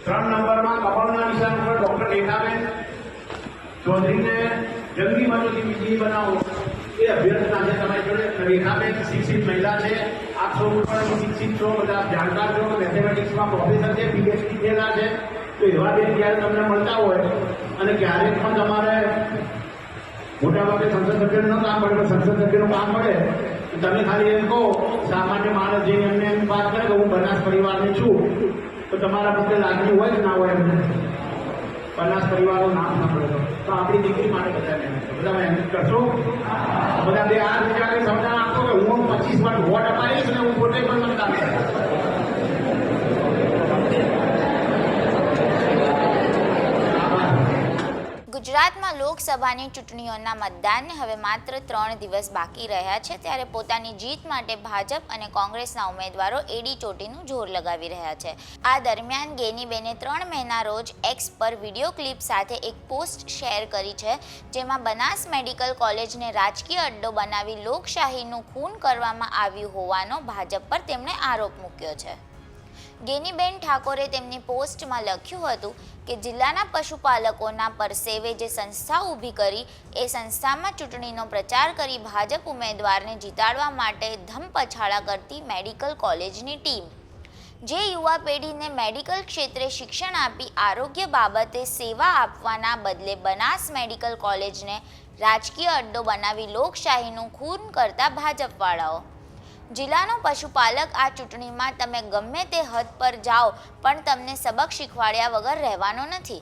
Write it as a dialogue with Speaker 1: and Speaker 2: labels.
Speaker 1: 3 નંબરમાં કમળના નિશાન ઉપર ડોક્ટર રેખાબેન ચૌધરીને જંગી બાજુથી વીજળી બનાવો એ અભ્યર્થના છે તમારી જોડે. રેખાબેન શિક્ષિત મહિલા છે, આપ સૌ પણ શિક્ષિત છો, બધા જાણકાર છો, મેથેમેટિક્સમાં પ્રોફેસર છે, પીએચડી થયેલા છે. તો એવા બેન જ્યારે તમને મળતા હોય અને ક્યારેક પણ તમારે મોટાભાગે સંસદ સભ્યનું ન કામ મળે પણ સંસદ સભ્યનું કામ મળે તમે ખાલી એમ કહો, સામાન્ય માણસ જઈને એમને એમ વાત કરે કે હું બનાસ પરિવારની છું, તો તમારા પ્રત્યે લાગણી હોય કે ના હોય એમને બનાસ પરિવારનું નામ સાંભળે તો આપણી દીકરી માટે બધા મહેનત કરો. બધા મહેનત કરશો. બધા બે આ વિચારે સમજણ આપો કે હું 25 વાર વોટ અપાવીશ અને હું પોતે પણ મતદાન કરીશ.
Speaker 2: ગુજરાતમાં લોકસભાની ચૂંટણીઓના મતદાનને હવે માત્ર 3 દિવસ બાકી રહ્યા છે, ત્યારે પોતાની જીત માટે ભાજપ અને કોંગ્રેસના ઉમેદવારો એડી ચોટીનું જોર લગાવી રહ્યા છે. આ દરમિયાન ગેનીબેને 3 મેના રોજ એક્સ પર વિડીયો ક્લિપ સાથે એક પોસ્ટ શેર કરી છે, જેમાં બનાસ મેડિકલ કોલેજને રાજકીય અડ્ડો બનાવી લોકશાહીનું ખૂન કરવામાં આવ્યું હોવાનો ભાજપ પર તેમણે આરોપ મૂક્યો છે. ગેનીબેન ઠાકોરે તેમની પોસ્ટમાં લખ્યું હતું કે જિલ્લાના પશુપાલકોના પરસેવે જે સંસ્થા ઊભી કરી એ સંસ્થામાં ચૂંટણીનો પ્રચાર કરી ભાજપ ઉમેદવારને જીતાડવા માટે ધમપછાડા કરતી મેડિકલ કોલેજની ટીમ, જે યુવા પેઢીને મેડિકલ ક્ષેત્રે શિક્ષણ આપી આરોગ્ય બાબતે સેવા આપવાના બદલે બનાસ મેડિકલ કોલેજને રાજકીય અડ્ડો બનાવી લોકશાહીનું ખૂન કરતા ભાજપવાળાઓ. જિલ્લાનો પશુપાલક આ ચૂંટણીમાં તમે ગમે તે હદ પર જાઓ પણ તમને સબક શીખવાડ્યા વગર રહેવાનો નથી.